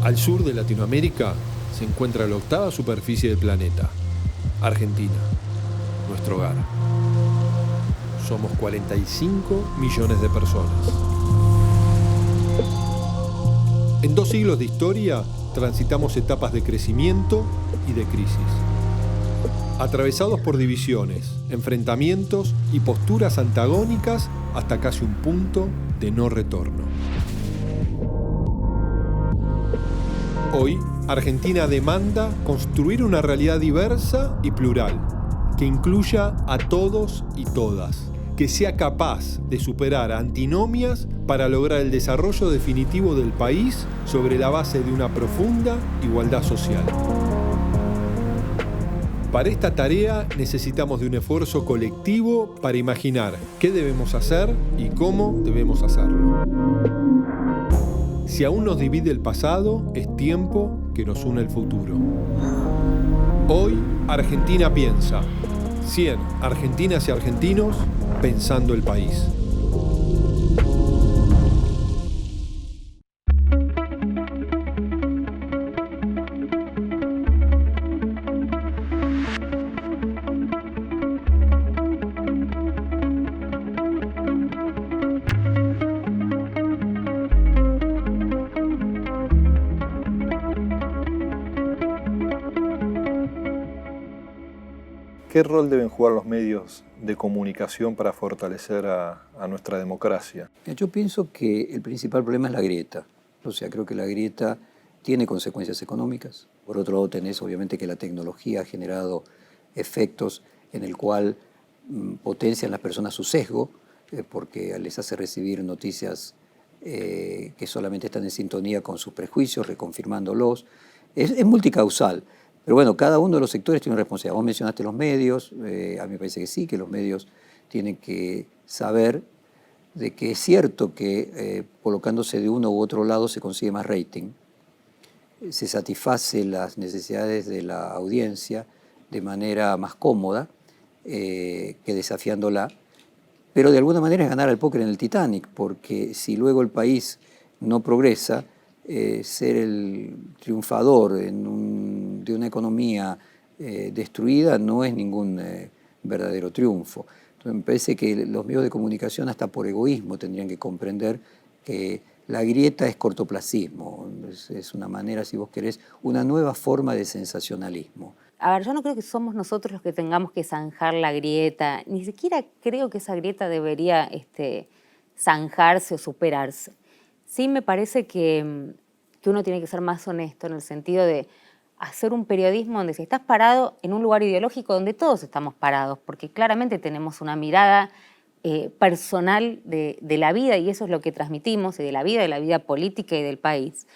Al sur de Latinoamérica se encuentra la octava superficie del planeta, Argentina, nuestro hogar. Somos 45 millones de personas. En 2 siglos de historia transitamos etapas de crecimiento y de crisis, atravesados por divisiones, enfrentamientos y posturas antagónicas hasta casi un punto de no retorno. Hoy, Argentina demanda construir una realidad diversa y plural, que incluya a todos y todas, que sea capaz de superar antinomias para lograr el desarrollo definitivo del país sobre la base de una profunda igualdad social. Para esta tarea necesitamos de un esfuerzo colectivo para imaginar qué debemos hacer y cómo debemos hacerlo. Si aún nos divide el pasado, es tiempo que nos une el futuro. Hoy, Argentina piensa. 100 argentinas y argentinos pensando el país. ¿Qué rol deben jugar los medios de comunicación para fortalecer a nuestra democracia? Yo pienso que el principal problema es la grieta. O sea, creo que la grieta tiene consecuencias económicas. Por otro lado, tenés obviamente que la tecnología ha generado efectos en el cual potencian las personas su sesgo, porque les hace recibir noticias que solamente están en sintonía con sus prejuicios, reconfirmándolos. Es multicausal. Pero bueno, cada uno de los sectores tiene una responsabilidad. Vos mencionaste los medios, a mí me parece que sí, que los medios tienen que saber de que es cierto que colocándose de uno u otro lado se consigue más rating, se satisface las necesidades de la audiencia de manera más cómoda que desafiándola, pero de alguna manera es ganar al póker en el Titanic, porque si luego el país no progresa, ser el triunfador de una economía destruida no es ningún verdadero triunfo. Entonces me parece que los medios de comunicación hasta por egoísmo tendrían que comprender que la grieta es cortoplacismo, es una manera, si vos querés, una nueva forma de sensacionalismo. A ver, yo no creo que somos nosotros los que tengamos que zanjar la grieta, ni siquiera creo que esa grieta debería zanjarse o superarse. Sí me parece que uno tiene que ser más honesto en el sentido de hacer un periodismo donde si estás parado en un lugar ideológico donde todos estamos parados, porque claramente tenemos una mirada personal de la vida y eso es lo que transmitimos, y de la vida política y del país.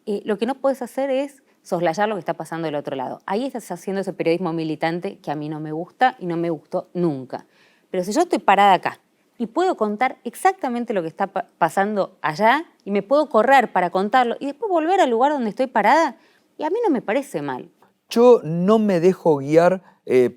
Lo que no puedes hacer es soslayar lo que está pasando del otro lado. Ahí estás haciendo ese periodismo militante que a mí no me gusta y no me gustó nunca. Pero si yo estoy parada acá y puedo contar exactamente lo que está pasando allá y me puedo correr para contarlo y después volver al lugar donde estoy parada, y a mí no me parece mal. Yo no me dejo guiar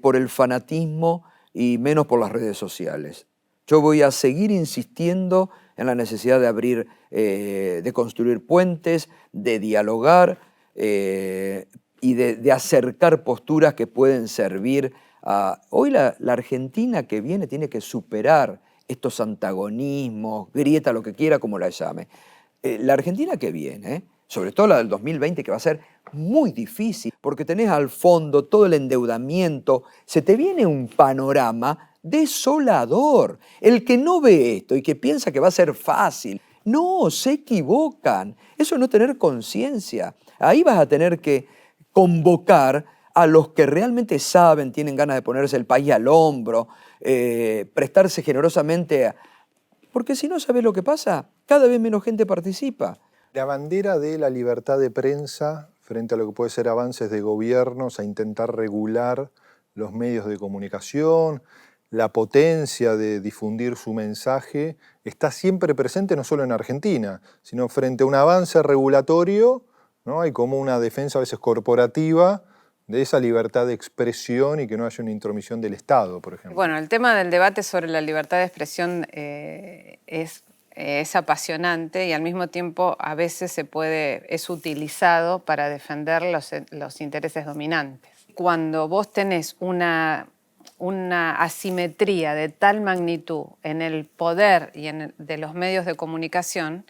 por el fanatismo y menos por las redes sociales. Yo voy a seguir insistiendo en la necesidad de abrir, de construir puentes, de dialogar y de acercar posturas que pueden servir a... Hoy la Argentina que viene tiene que superar estos antagonismos, grieta, lo que quiera, como la llame. La Argentina que viene, sobre todo la del 2020, que va a ser muy difícil, porque tenés al fondo todo el endeudamiento, se te viene un panorama desolador. El que no ve esto y que piensa que va a ser fácil, no, se equivocan. Eso es no tener conciencia. Ahí vas a tener que convocar a los que realmente saben, tienen ganas de ponerse el país al hombro, prestarse generosamente, porque si no, ¿sabes lo que pasa? Cada vez menos gente participa. La bandera de la libertad de prensa frente a lo que puede ser avances de gobiernos a intentar regular los medios de comunicación, la potencia de difundir su mensaje, está siempre presente no solo en Argentina, sino frente a un avance regulatorio, ¿no? Hay como una defensa a veces corporativa de esa libertad de expresión y que no haya una intromisión del Estado, por ejemplo. Bueno, el tema del debate sobre la libertad de expresión es es apasionante y al mismo tiempo a veces es utilizado para defender los intereses dominantes. Cuando vos tenés una asimetría de tal magnitud en el poder y de los medios de comunicación,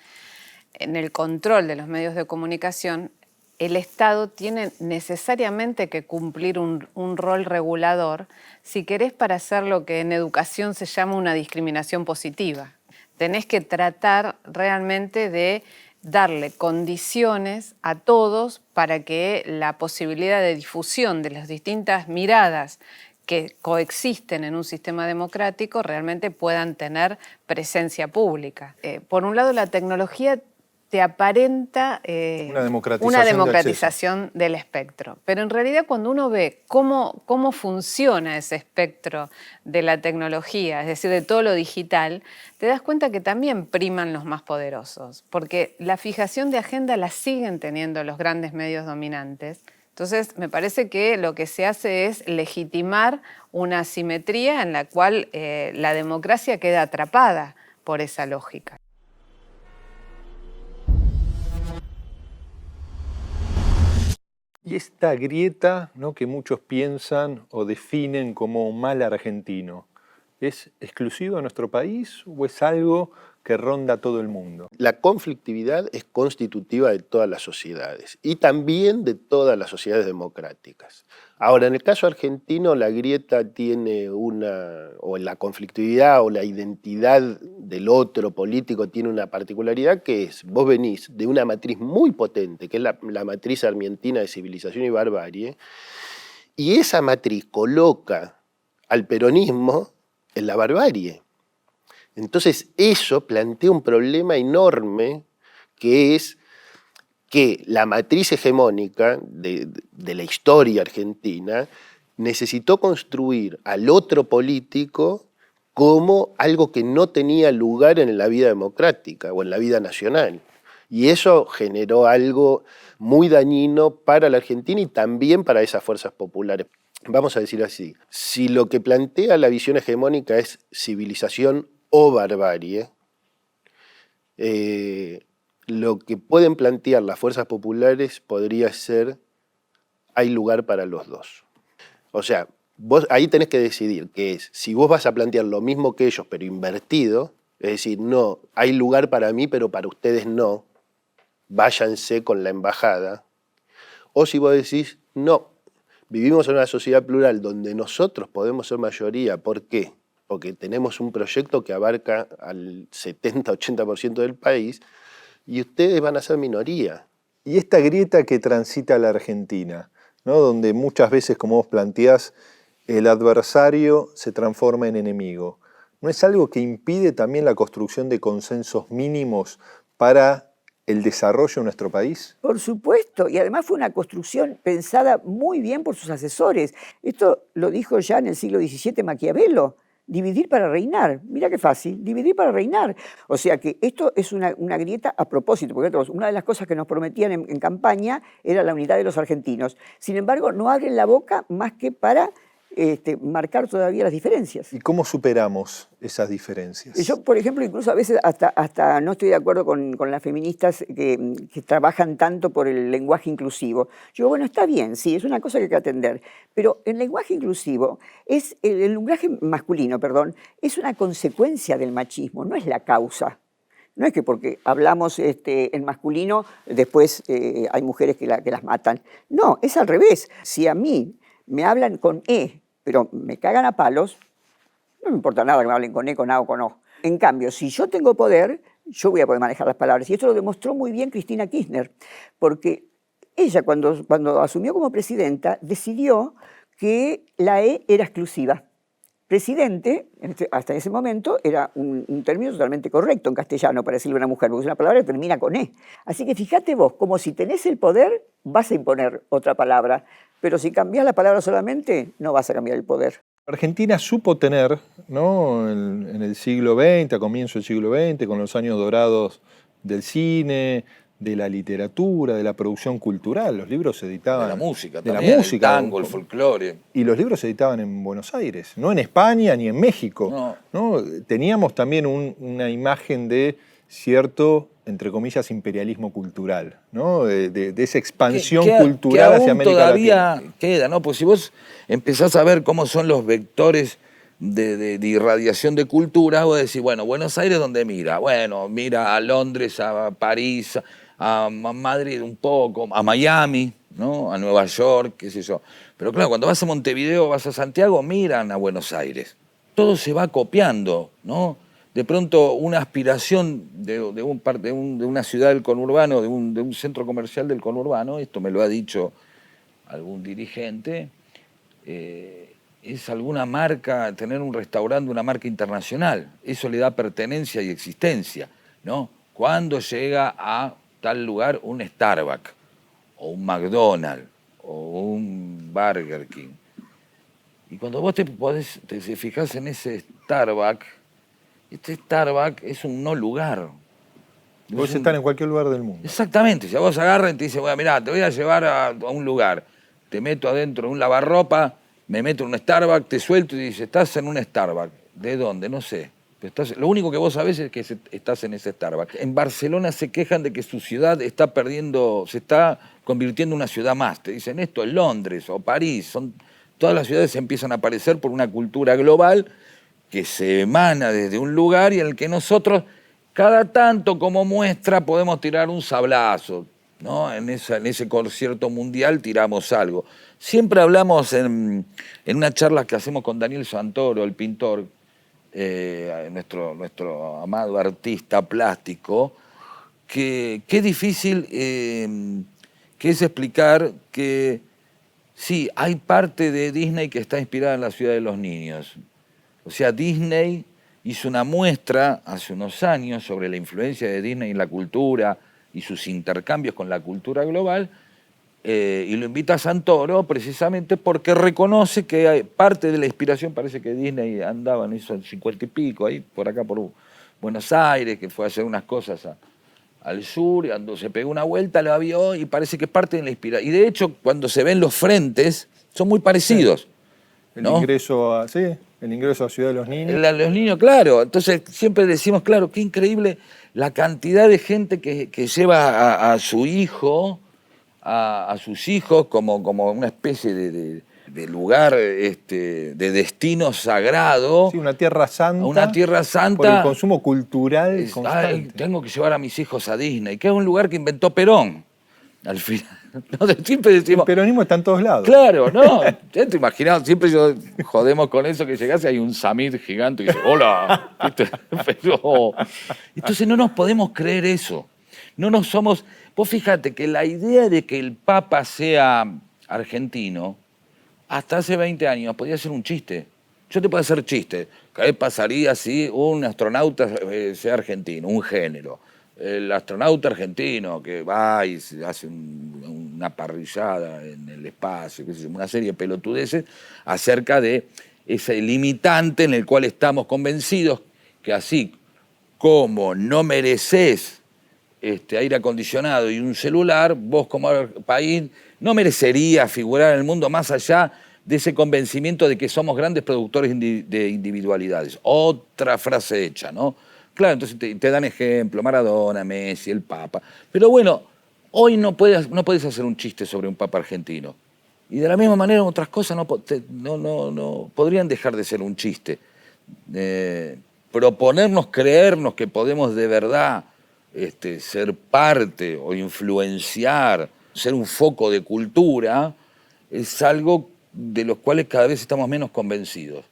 en el control de los medios de comunicación, el Estado tiene necesariamente que cumplir un rol regulador si querés para hacer lo que en educación se llama una discriminación positiva. Tenés que tratar realmente de darle condiciones a todos para que la posibilidad de difusión de las distintas miradas que coexisten en un sistema democrático realmente puedan tener presencia pública. Por un lado, la tecnología te aparenta una democratización del espectro. Pero en realidad cuando uno ve cómo funciona ese espectro de la tecnología, es decir, de todo lo digital, te das cuenta que también priman los más poderosos, porque la fijación de agenda la siguen teniendo los grandes medios dominantes. Entonces, me parece que lo que se hace es legitimar una asimetría en la cual la democracia queda atrapada por esa lógica. Y esta grieta, ¿no?, que muchos piensan o definen como mal argentino, ¿es exclusivo de nuestro país o es algo que ronda todo el mundo? La conflictividad es constitutiva de todas las sociedades y también de todas las sociedades democráticas. Ahora, en el caso argentino, la grieta tiene o la conflictividad o la identidad del otro político tiene una particularidad que es, vos venís de una matriz muy potente, que es la matriz argentina de civilización y barbarie, y esa matriz coloca al peronismo en la barbarie. Entonces eso plantea un problema enorme, que es que la matriz hegemónica de la historia argentina necesitó construir al otro político como algo que no tenía lugar en la vida democrática o en la vida nacional. Y eso generó algo muy dañino para la Argentina y también para esas fuerzas populares. Vamos a decir así, si lo que plantea la visión hegemónica es civilización o barbarie, lo que pueden plantear las fuerzas populares podría ser, hay lugar para los dos. O sea, vos ahí tenés que decidir que es, si vos vas a plantear lo mismo que ellos, pero invertido, es decir, no, hay lugar para mí, pero para ustedes no, váyanse con la embajada, o si vos decís, no, vivimos en una sociedad plural donde nosotros podemos ser mayoría, ¿por qué? Porque tenemos un proyecto que abarca al 70-80% del país, y ustedes van a ser minoría. Y esta grieta que transita la Argentina, ¿no?, donde muchas veces, como vos planteás, el adversario se transforma en enemigo, ¿no es algo que impide también la construcción de consensos mínimos para el desarrollo de nuestro país? Por supuesto, y además fue una construcción pensada muy bien por sus asesores. Esto lo dijo ya en el siglo XVII Maquiavelo. Dividir para reinar. Mira qué fácil, dividir para reinar. O sea que esto es una grieta a propósito, porque una de las cosas que nos prometían en campaña era la unidad de los argentinos. Sin embargo, no abren la boca más que para marcar todavía las diferencias. ¿Y cómo superamos esas diferencias? Yo, por ejemplo, incluso a veces hasta no estoy de acuerdo con las feministas que trabajan tanto por el lenguaje inclusivo. Yo digo, bueno, está bien, sí, es una cosa que hay que atender, pero el lenguaje inclusivo, el lenguaje masculino, perdón, es una consecuencia del machismo, no es la causa. No es que porque hablamos en masculino, después hay mujeres que las matan. No, es al revés. Si a mí me hablan con E, pero me cagan a palos, no me importa nada que me hablen con E, con A o con O. En cambio, si yo tengo poder, yo voy a poder manejar las palabras. Y esto lo demostró muy bien Cristina Kirchner, porque ella cuando asumió como presidenta decidió que la E era exclusiva. Presidente, hasta ese momento, era un término totalmente correcto en castellano para decirle a una mujer, porque es una palabra que termina con E. Así que fíjate vos, como si tenés el poder, vas a imponer otra palabra, pero si cambiás la palabra solamente, no vas a cambiar el poder. Argentina supo tener, ¿no?, en el siglo XX, a comienzo del siglo XX, con los años dorados del cine, de la literatura, de la producción cultural. Los libros se editaban... De la música de también, la música, el tango, el folclore. Y los libros se editaban en Buenos Aires, no en España ni en México. No. ¿No? Teníamos también una imagen de cierto, entre comillas, imperialismo cultural, ¿no? De esa expansión que cultural aún hacia América todavía Latina. queda, ¿no? Pues si vos empezás a ver cómo son los vectores de irradiación de cultura, vos decís, bueno, Buenos Aires, ¿dónde mira? Bueno, mira a Londres, a París, a Madrid un poco, a Miami, ¿no? A Nueva York, qué sé yo. Pero claro, cuando vas a Montevideo, vas a Santiago, miran a Buenos Aires. Todo se va copiando, ¿no? De pronto una aspiración de una ciudad del conurbano, de un centro comercial del conurbano, esto me lo ha dicho algún dirigente, es alguna marca, tener un restaurante, una marca internacional. Eso le da pertenencia y existencia, ¿no? Cuando llega a tal lugar un Starbucks, o un McDonald's, o un Burger King. Y cuando vos te fijás en ese Starbucks, este Starbucks es un no lugar. Puedes estar en cualquier lugar del mundo. Exactamente. Si a vos agarran y te dicen, bueno, mirá, te voy a llevar a un lugar, te meto adentro de un lavarropa, me meto en un Starbucks, te suelto y dices, estás en un Starbucks. ¿De dónde? No sé. Lo único que vos sabés es que estás en ese Starbucks. En Barcelona se quejan de que su ciudad está perdiendo, se está convirtiendo en una ciudad más. Te dicen esto es Londres o París. Todas las ciudades empiezan a aparecer por una cultura global que se emana desde un lugar y en el que nosotros, cada tanto como muestra, podemos tirar un sablazo, ¿no? En ese concierto mundial tiramos algo. Siempre hablamos en una charla que hacemos con Daniel Santoro, el pintor, nuestro amado artista plástico, que qué difícil que es explicar que sí, hay parte de Disney que está inspirada en la ciudad de los niños. O sea, Disney hizo una muestra hace unos años sobre la influencia de Disney en la cultura y sus intercambios con la cultura global, y lo invita a Santoro precisamente porque reconoce que hay parte de la inspiración, parece que Disney andaba en esos 50 y pico, ahí por acá por Buenos Aires, que fue a hacer unas cosas al sur, y cuando se pegó una vuelta, la vio y parece que parte de la inspiración. Y de hecho, cuando se ven los frentes, son muy parecidos. El ¿no? ingreso a Ciudad de los Niños. Los niños, claro. Entonces siempre decimos, claro, qué increíble la cantidad de gente que lleva a su hijo, a sus hijos, como una especie de lugar, de destino sagrado. Sí, una tierra santa. Una tierra santa. Por el consumo cultural constante. Ay, tengo que llevar a mis hijos a Disney, que es un lugar que inventó Perón. Al final, ¿no? Siempre decimos, el peronismo está en todos lados. Claro, ¿no? Ya te imaginas, siempre jodemos con eso que llegase, hay un Samid gigante y dice, hola. Pero, entonces no nos podemos creer eso. No nos somos. Vos fíjate que la idea de que el Papa sea argentino, hasta hace 20 años podía ser un chiste. Yo te puedo hacer chiste. ¿Qué pasaría si un astronauta sea argentino, un género? El astronauta argentino que va y hace una parrillada en el espacio, qué sé yo, una serie de pelotudeces acerca de ese limitante en el cual estamos convencidos que así como no mereces aire acondicionado y un celular, vos como país no merecerías figurar en el mundo más allá de ese convencimiento de que somos grandes productores de individualidades. Otra frase hecha, ¿no? Claro, entonces te dan ejemplo, Maradona, Messi, el Papa. Pero bueno, hoy no puedes hacer un chiste sobre un Papa argentino. Y de la misma manera otras cosas no podrían dejar de ser un chiste. Proponernos, creernos que podemos de verdad ser parte o influenciar, ser un foco de cultura, es algo de los cuales cada vez estamos menos convencidos.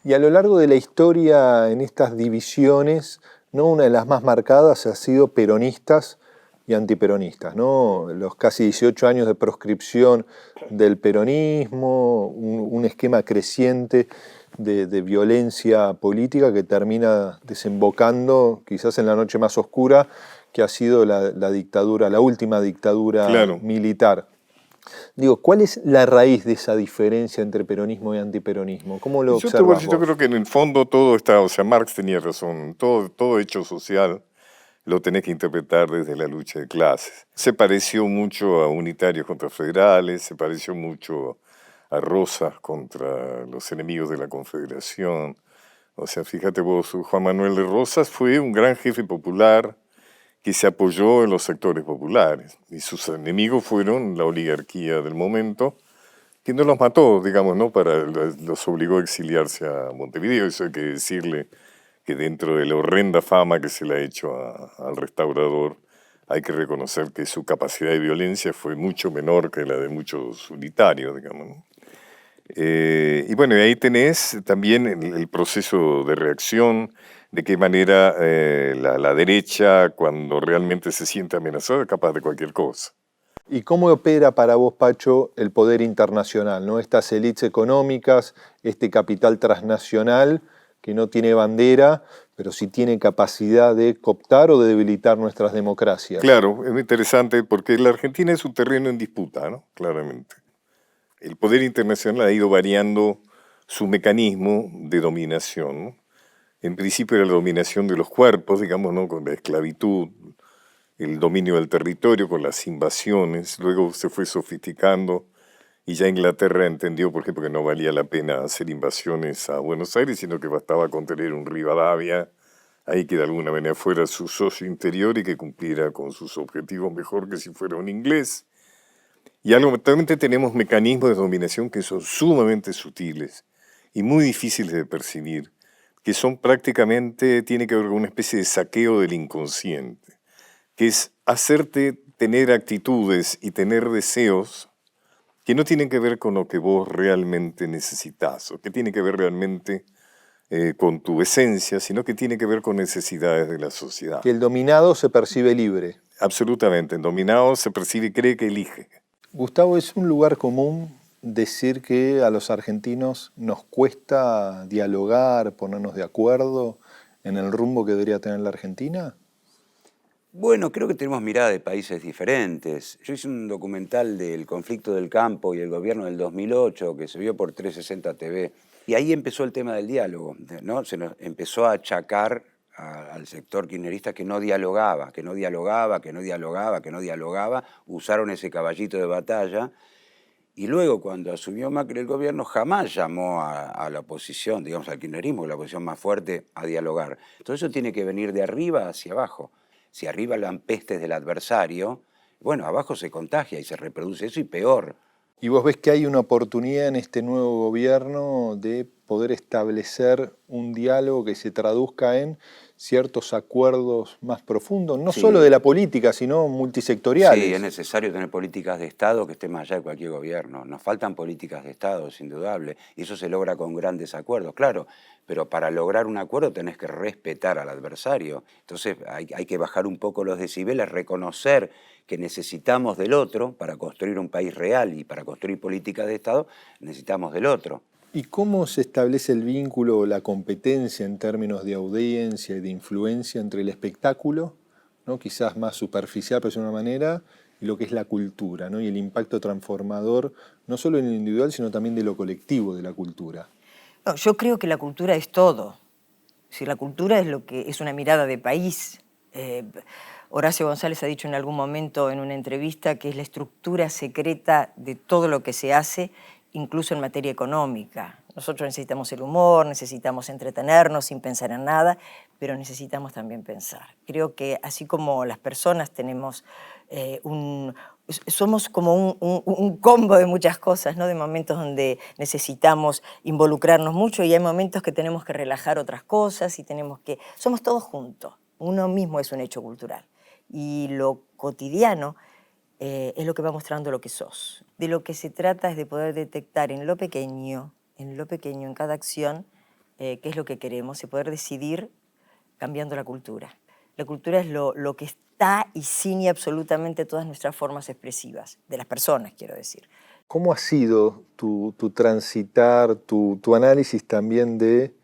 Y a lo largo de la historia, en estas divisiones, ¿no? Una de las más marcadas ha sido peronistas y antiperonistas, ¿no? Los casi 18 años de proscripción del peronismo, un esquema creciente de violencia política que termina desembocando quizás en la noche más oscura que ha sido la dictadura, la última dictadura militar. Digo, ¿cuál es la raíz de esa diferencia entre peronismo y antiperonismo? ¿Cómo lo observas vos? Yo creo que en el fondo todo está, o sea, Marx tenía razón, todo hecho social lo tenés que interpretar desde la lucha de clases. Se pareció mucho a unitarios contra federales, se pareció mucho a Rosas contra los enemigos de la Confederación. O sea, fíjate vos, Juan Manuel de Rosas fue un gran jefe popular que se apoyó en los sectores populares, y sus enemigos fueron la oligarquía del momento, que no los mató, digamos, ¿no? Los obligó a exiliarse a Montevideo. Eso hay que decirle, que dentro de la horrenda fama que se le ha hecho al restaurador, hay que reconocer que su capacidad de violencia fue mucho menor que la de muchos unitarios, digamos, ¿no? Y bueno, y ahí tenés también el proceso de reacción, de qué manera la derecha, cuando realmente se siente amenazada, es capaz de cualquier cosa. ¿Y cómo opera para vos, Pacho, el poder internacional, ¿no? Estas élites económicas, este capital transnacional que no tiene bandera, pero sí tiene capacidad de cooptar o de debilitar nuestras democracias? Claro, es muy interesante porque la Argentina es un terreno en disputa, ¿no? Claramente. El poder internacional ha ido variando su mecanismo de dominación, ¿no? En principio era la dominación de los cuerpos, digamos, ¿no? Con la esclavitud, el dominio del territorio, con las invasiones. Luego se fue sofisticando y ya Inglaterra entendió, por ejemplo, que no valía la pena hacer invasiones a Buenos Aires, sino que bastaba con tener un Rivadavia ahí que de alguna manera fuera su socio interior y que cumpliera con sus objetivos mejor que si fuera un inglés. Y actualmente tenemos mecanismos de dominación que son sumamente sutiles y muy difíciles de percibir, que son prácticamente, tiene que ver con una especie de saqueo del inconsciente, que es hacerte tener actitudes y tener deseos que no tienen que ver con lo que vos realmente necesitas, o que tienen que ver realmente con tu esencia, sino que tiene que ver con necesidades de la sociedad. Que el dominado se percibe libre. Absolutamente, el dominado se percibe y cree que elige. Gustavo, ¿es un lugar común decir que a los argentinos nos cuesta dialogar, ponernos de acuerdo en el rumbo que debería tener la Argentina? Bueno, creo que tenemos mirada de países diferentes. Yo hice un documental del conflicto del campo y el gobierno del 2008 que se vio por 360 TV. Y ahí empezó el tema del diálogo, ¿no? Se nos empezó a achacar al sector kirchnerista que no dialogaba, que no dialogaba, que no dialogaba, que no dialogaba. Usaron ese caballito de batalla. Y luego, cuando asumió Macri el gobierno, jamás llamó a la oposición, digamos al kirchnerismo, la oposición más fuerte, a dialogar. Entonces eso tiene que venir de arriba hacia abajo. Si arriba dan pestes del adversario, bueno, abajo se contagia y se reproduce eso y peor. ¿Y vos ves que hay una oportunidad en este nuevo gobierno de poder establecer un diálogo que se traduzca en ciertos acuerdos más profundos, no solo de la política, sino multisectoriales? Sí, es necesario tener políticas de Estado que estén más allá de cualquier gobierno. Nos faltan políticas de Estado, es indudable, y eso se logra con grandes acuerdos, claro, pero para lograr un acuerdo tenés que respetar al adversario. Entonces hay que bajar un poco los decibeles, reconocer que necesitamos del otro para construir un país real y para construir políticas de Estado necesitamos del otro. ¿Y cómo se establece el vínculo o la competencia en términos de audiencia y de influencia entre el espectáculo, ¿no? Quizás más superficial, pero de una manera, y lo que es la cultura, ¿no? Y el impacto transformador, no solo en lo individual, sino también de lo colectivo de la cultura? No, yo creo que la cultura es todo. Si la cultura es lo que es una mirada de país. Horacio González ha dicho en algún momento en una entrevista que es la estructura secreta de todo lo que se hace, incluso en materia económica. Nosotros necesitamos el humor, necesitamos entretenernos sin pensar en nada, pero necesitamos también pensar. Creo que así como las personas tenemos somos como un combo de muchas cosas, ¿no? De momentos donde necesitamos involucrarnos mucho y hay momentos que tenemos que relajar otras cosas y somos todos juntos. Uno mismo es un hecho cultural. Y lo cotidiano es lo que va mostrando lo que sos. De lo que se trata es de poder detectar en lo pequeño, en cada acción, qué es lo que queremos y poder decidir cambiando la cultura. La cultura es lo que está y ciñe absolutamente todas nuestras formas expresivas, de las personas, quiero decir. ¿Cómo ha sido tu transitar, tu análisis también de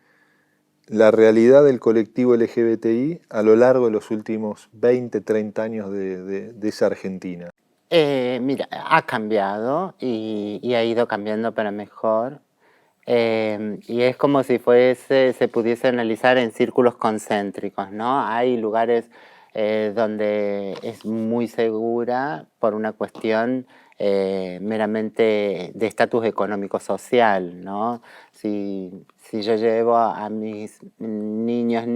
la realidad del colectivo LGBTI a lo largo de los últimos 20, 30 años de esa Argentina? Mira, ha cambiado y ha ido cambiando para mejor. Y es como si se pudiese analizar en círculos concéntricos, ¿no? Hay lugares donde es muy segura por una cuestión meramente de estatus económico-social, ¿no? Si yo llevo a mis niños,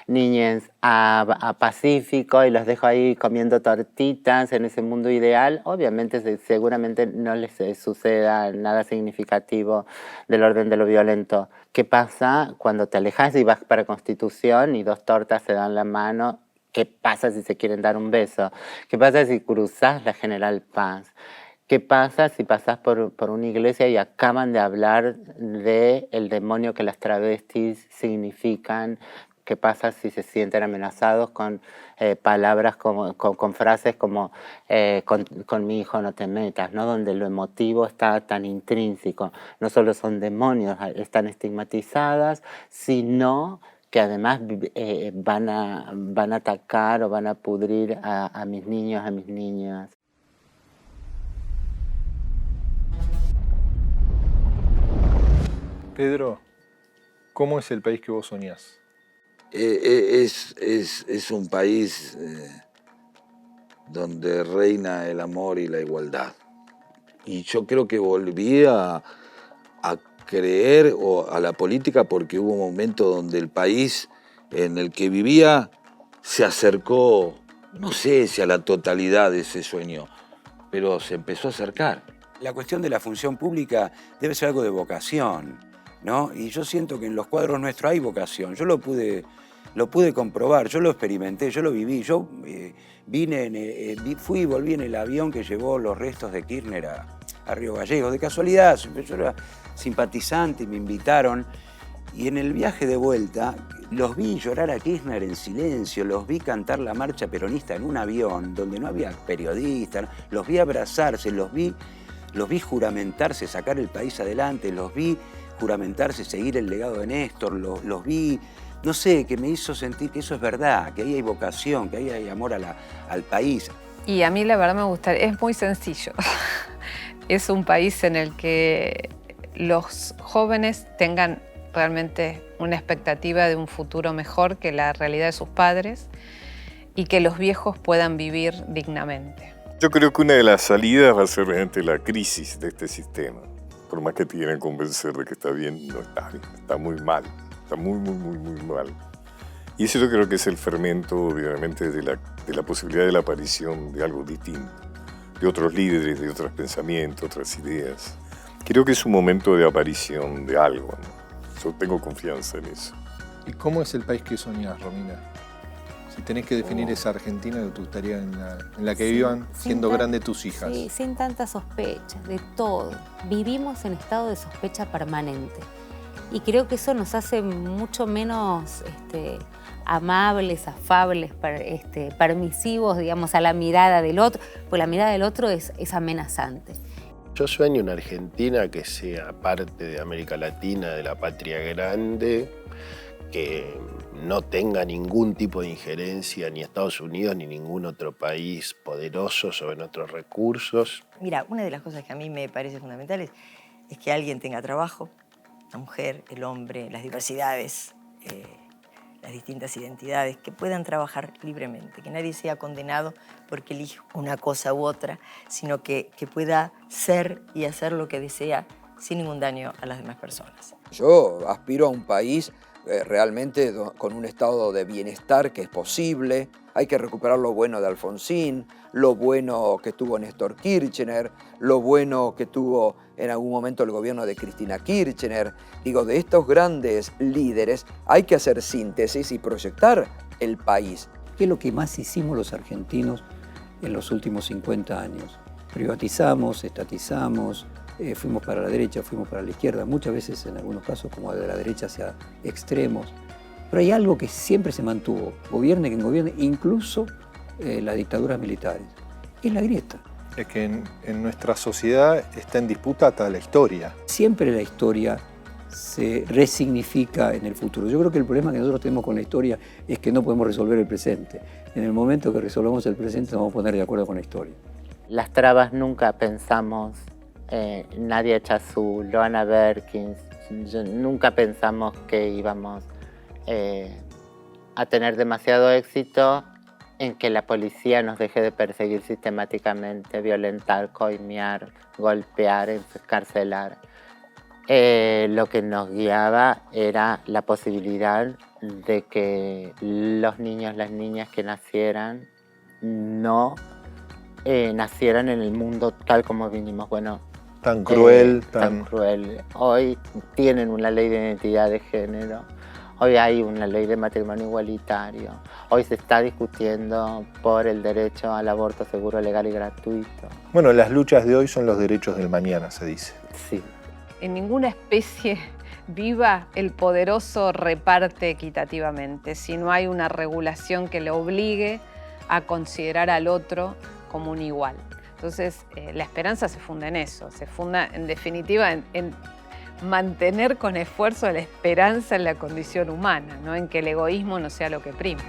niñas a Pacífico y los dejo ahí comiendo tortitas en ese mundo ideal, obviamente seguramente no les suceda nada significativo del orden de lo violento. ¿Qué pasa cuando te alejas y vas para Constitución y 2 tortas se dan la mano? ¿Qué pasa si se quieren dar un beso? ¿Qué pasa si cruzas la General Paz? ¿Qué pasa si pasas por una iglesia y acaban de hablar del demonio que las travestis significan? ¿Qué pasa si se sienten amenazados con palabras, con frases como con mi hijo no te metas, ¿no? Donde lo emotivo está tan intrínseco. No solo son demonios, están estigmatizadas, sino que además van a atacar o van a pudrir a mis niños, a mis niñas. Pedro, ¿cómo es el país que vos soñás? Es un país donde reina el amor y la igualdad. Y yo creo que volví a creer a la política porque hubo un momento donde el país en el que vivía se acercó, no sé si a la totalidad de ese sueño, pero se empezó a acercar. La cuestión de la función pública debe ser algo de vocación, ¿no? Y yo siento que en los cuadros nuestros hay vocación. Yo lo pude comprobar, yo lo experimenté, yo lo viví. Yo fui y volví en el avión que llevó los restos de Kirchner a Río Gallegos. De casualidad, yo era simpatizante y me invitaron. Y en el viaje de vuelta los vi llorar a Kirchner en silencio, los vi cantar la marcha peronista en un avión donde no había periodistas, los vi abrazarse, los vi juramentarse, sacar el país adelante, los vi juramentarse, seguir el legado de Néstor, los vi, no sé, que me hizo sentir que eso es verdad, que ahí hay vocación, que ahí hay amor al país. Y a mí la verdad me gusta, es muy sencillo. Es un país en el que los jóvenes tengan realmente una expectativa de un futuro mejor que la realidad de sus padres y que los viejos puedan vivir dignamente. Yo creo que una de las salidas va a ser realmente la crisis de este sistema. Por más que te quieran convencer de que está bien, no está bien, está muy mal, está muy mal. Y eso yo creo que es el fermento, obviamente, de la posibilidad de la aparición de algo distinto, de otros líderes, de otros pensamientos, otras ideas. Creo que es un momento de aparición de algo, ¿no? Yo tengo confianza en eso. ¿Y cómo es el país que soñás, Romina? Si tenés que definir esa Argentina que te gustaría en la que vivan siendo grandes tus hijas. Sí, sin tantas sospechas, de todo. Vivimos en estado de sospecha permanente. Y creo que eso nos hace mucho menos amables, afables, permisivos, digamos, a la mirada del otro, porque la mirada del otro es amenazante. Yo sueño una Argentina que sea parte de América Latina, de la patria grande, que no tenga ningún tipo de injerencia ni Estados Unidos ni ningún otro país poderoso sobre nuestros recursos. Mira, una de las cosas que a mí me parece fundamentales es que alguien tenga trabajo, la mujer, el hombre, las diversidades, las distintas identidades, que puedan trabajar libremente, que nadie sea condenado porque elige una cosa u otra, sino que pueda ser y hacer lo que desea sin ningún daño a las demás personas. Yo aspiro a un país realmente con un estado de bienestar que es posible. Hay que recuperar lo bueno de Alfonsín, lo bueno que tuvo Néstor Kirchner, lo bueno que tuvo en algún momento el gobierno de Cristina Kirchner. Digo, de estos grandes líderes hay que hacer síntesis y proyectar el país. ¿Qué es lo que más hicimos los argentinos en los últimos 50 años? Privatizamos, estatizamos, fuimos para la derecha, fuimos para la izquierda, muchas veces en algunos casos como de la derecha hacia extremos. Pero hay algo que siempre se mantuvo, gobierne quien gobierne, incluso las dictaduras militares, es la grieta. Es que en nuestra sociedad está en disputa hasta la historia. Siempre la historia se resignifica en el futuro. Yo creo que el problema que nosotros tenemos con la historia es que no podemos resolver el presente. En el momento que resolvamos el presente nos vamos a poner de acuerdo con la historia. Las trabas nunca pensamos, Nadia Chazú, Loana Berkins, nunca pensamos que íbamos a tener demasiado éxito en que la policía nos deje de perseguir sistemáticamente, violentar, coimear, golpear, encarcelar. Lo que nos guiaba era la posibilidad de que los niños, las niñas que nacieran no nacieran en el mundo tal como vinimos. Bueno, tan cruel. Tan cruel. Hoy tienen una ley de identidad de género, hoy hay una ley de matrimonio igualitario, hoy se está discutiendo por el derecho al aborto seguro, legal y gratuito. Bueno, las luchas de hoy son los derechos del mañana, se dice. Sí. En ninguna especie viva el poderoso reparte equitativamente, si no hay una regulación que le obligue a considerar al otro como un igual. Entonces, la esperanza se funda en eso, se funda en definitiva en mantener con esfuerzo la esperanza en la condición humana, ¿no? En que el egoísmo no sea lo que prime.